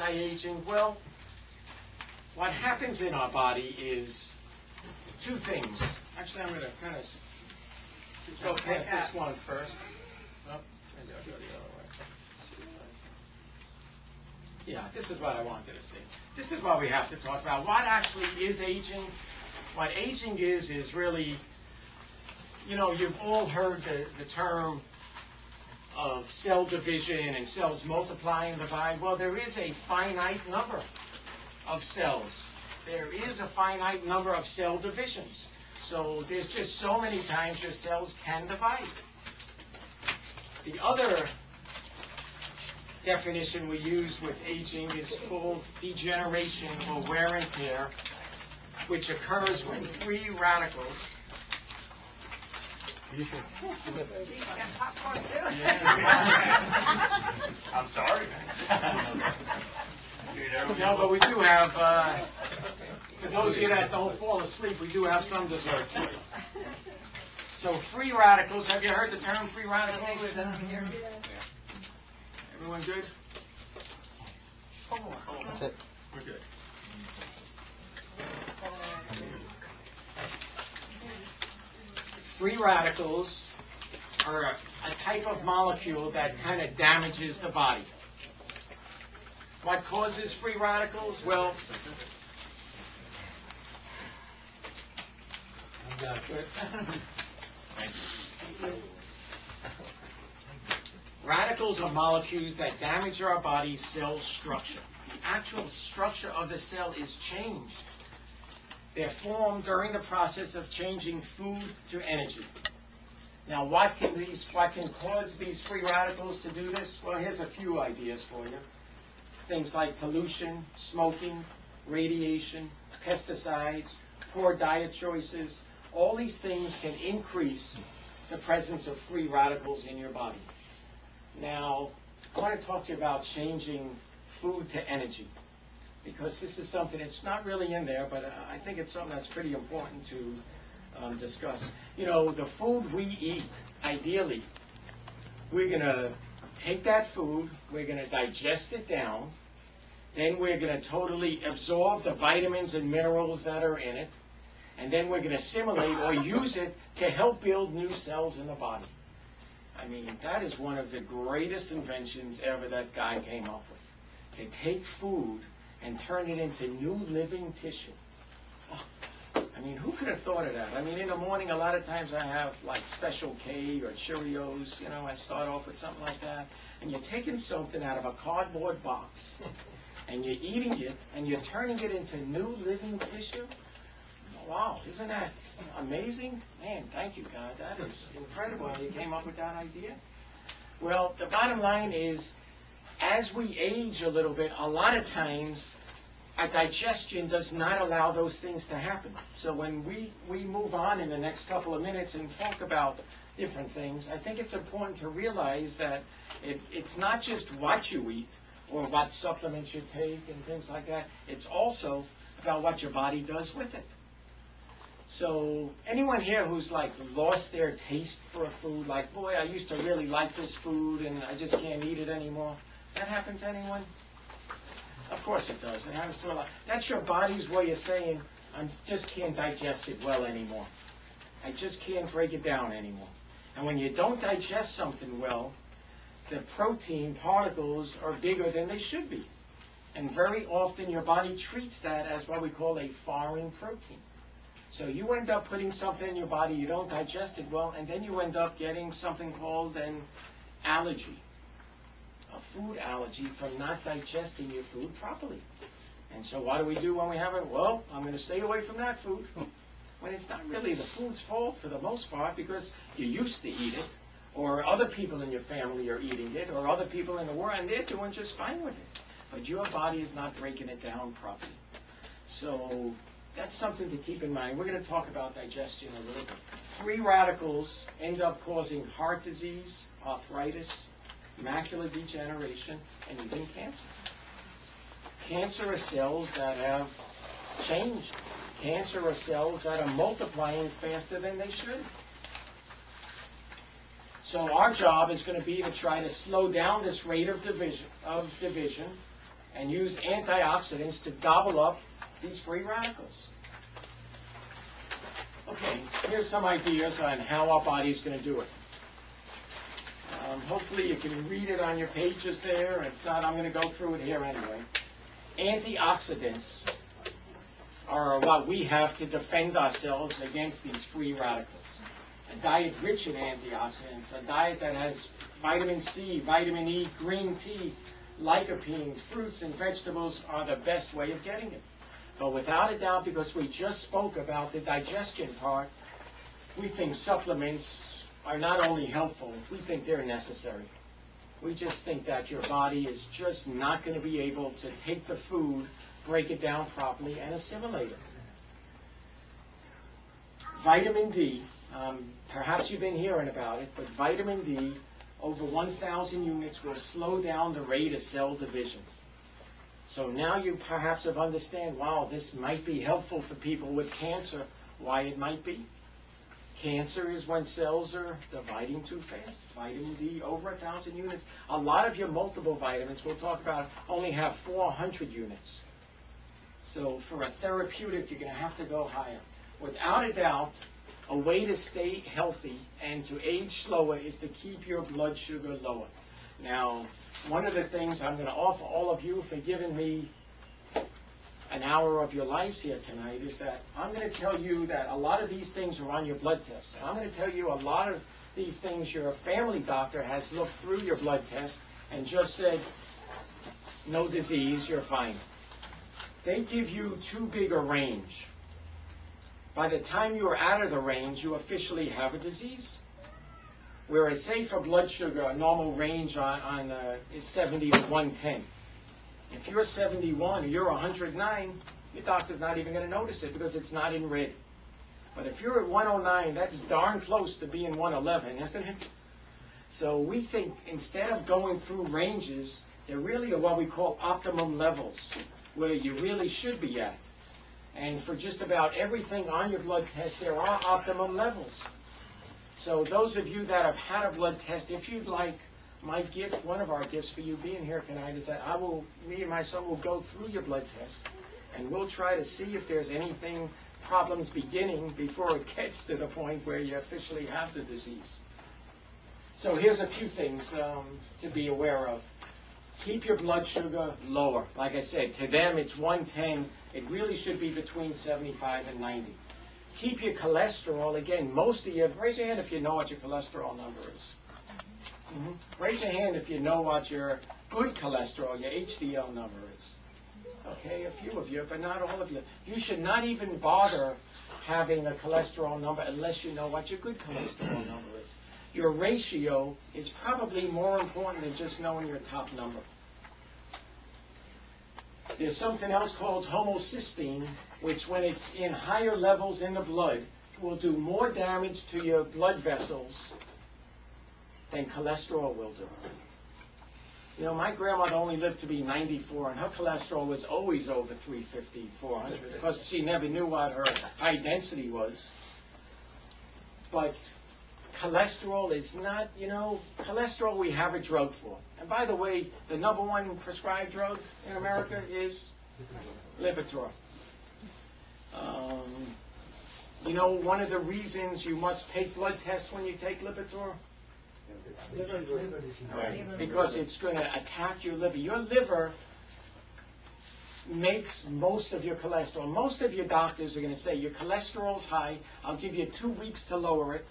anti-aging? Well, what happens in our body is two things. Actually, I'm going to kind of go past this one first. Oh, maybe I'll go the other way. Yeah, this is what I wanted to say. This is what we have to talk about. What actually is aging? What aging is really, you know, you've all heard the term of cell division and cells multiplying and divide. Well, there is a finite number of cells. There is a finite number of cell divisions. So there's just so many times your cells can divide. The other definition we use with aging is called degeneration or wear and tear, which occurs when free radicals. I'm sorry. No, but we do have, for those of you that don't fall asleep, we do have some dessert. So free radicals, have you heard the term free radicals? Everyone good? That's it. We're good. Free radicals are a type of molecule that kind of damages the body. What causes free radicals? Well, radicals are molecules that damage our body's cell structure. The actual structure of the cell is changed. They're formed during the process of changing food to energy. Now, what can cause these free radicals to do this? Well, here's a few ideas for you. Things like pollution, smoking, radiation, pesticides, poor diet choices. All these things can increase the presence of free radicals in your body. Now, I want to talk to you about changing food to energy, because this is something that's not really in there, but I think it's something that's pretty important to discuss. You know, the food we eat, ideally, we're going to take that food, we're going to digest it down, then we're going to totally absorb the vitamins and minerals that are in it, and then we're going to assimilate or use it to help build new cells in the body. I mean, that is one of the greatest inventions ever that guy came up with. To take food and turn it into new living tissue. Oh, I mean, who could have thought of that? I mean, in the morning, a lot of times I have like Special K or Cheerios, you know, I start off with something like that. And you're taking something out of a cardboard box, and you're eating it, and you're turning it into new living tissue. Wow, isn't that amazing? Man, thank you, God. That is incredible how you came up with that idea. Well, the bottom line is, as we age a little bit, a lot of times our digestion does not allow those things to happen. So when we move on in the next couple of minutes and talk about different things, I think it's important to realize that it's not just what you eat or what supplements you take and things like that. It's also about what your body does with it. So anyone here who's like lost their taste for a food, like, boy, I used to really like this food and I just can't eat it anymore. That happen to anyone? Of course it does. It happens to a lot. That's your body's way of saying, I just can't digest it well anymore. I just can't break it down anymore. And when you don't digest something well, the protein particles are bigger than they should be. And very often your body treats that as what we call a foreign protein. So you end up putting something in your body, you don't digest it well, and then you end up getting something called an allergy. A food allergy from not digesting your food properly. And so what do we do when we have it? Well, I'm going to stay away from that food. When it's not really the food's fault for the most part, because you used to eat it, or other people in your family are eating it, or other people in the world, and they're doing just fine with it. But your body is not breaking it down properly. So that's something to keep in mind. We're going to talk about digestion a little bit. Free radicals end up causing heart disease, arthritis, macular degeneration, and even cancer. Cancer are cells that have changed. Cancer are cells that are multiplying faster than they should. So our job is going to be to try to slow down this rate of division and use antioxidants to gobble up these free radicals. Okay, here's some ideas on how our body is going to do it. Hopefully you can read it on your pages there. If not, I'm going to go through it here anyway. Antioxidants are what we have to defend ourselves against these free radicals. A diet rich in antioxidants, a diet that has vitamin C, vitamin E, green tea, lycopene, fruits and vegetables are the best way of getting it. But without a doubt, because we just spoke about the digestion part, we think supplements are not only helpful, we think they're necessary. We just think that your body is just not going to be able to take the food, break it down properly, and assimilate it. Vitamin D, perhaps you've been hearing about it, but vitamin D, over 1,000 units, will slow down the rate of cell division. So now you perhaps have understand, wow, this might be helpful for people with cancer. Why it might be? Cancer is when cells are dividing too fast. Vitamin D, over 1,000 units. A lot of your multiple vitamins, we'll talk about, only have 400 units. So for a therapeutic, you're going to have to go higher. Without a doubt, a way to stay healthy and to age slower is to keep your blood sugar lower. Now, one of the things I'm going to offer all of you for giving me an hour of your lives here tonight is that I'm going to tell you that a lot of these things are on your blood tests. And I'm going to tell you a lot of these things your family doctor has looked through your blood test and just said, no disease, you're fine. They give you too big a range. By the time you are out of the range, you officially have a disease. Whereas, say for blood sugar, a normal range is 70 to 110. If you're 71 or you're 109, your doctor's not even going to notice it because it's not in red. But if you're at 109, that's darn close to being 111, isn't it? So we think instead of going through ranges, there really are what we call optimum levels, where you really should be at. And for just about everything on your blood test, there are optimum levels. So those of you that have had a blood test, if you'd like, my gift, one of our gifts for you being here tonight is that me and my son will go through your blood test, and we'll try to see if there's anything, problems beginning before it gets to the point where you officially have the disease. So here's a few things to be aware of. Keep your blood sugar lower. Like I said, to them it's 110. It really should be between 75 and 90. Keep your cholesterol, again, most of you, raise your hand if you know what your cholesterol number is. Raise your hand if you know what your good cholesterol, your HDL number is. Okay, a few of you, but not all of you. You should not even bother having a cholesterol number unless you know what your good cholesterol number is. Your ratio is probably more important than just knowing your top number. There's something else called homocysteine, which when it's in higher levels in the blood, will do more damage to your blood vessels than cholesterol will do. You know, my grandmother only lived to be 94, and her cholesterol was always over 350, 400, because she never knew what her high density was. But cholesterol is not, cholesterol we have a drug for. And by the way, the number one prescribed drug in America is Lipitor. One of the reasons you must take blood tests when you take Lipitor? Right. Because it's going to attack your liver. Your liver makes most of your cholesterol. Most of your doctors are going to say your cholesterol's high. I'll give you 2 weeks to lower it.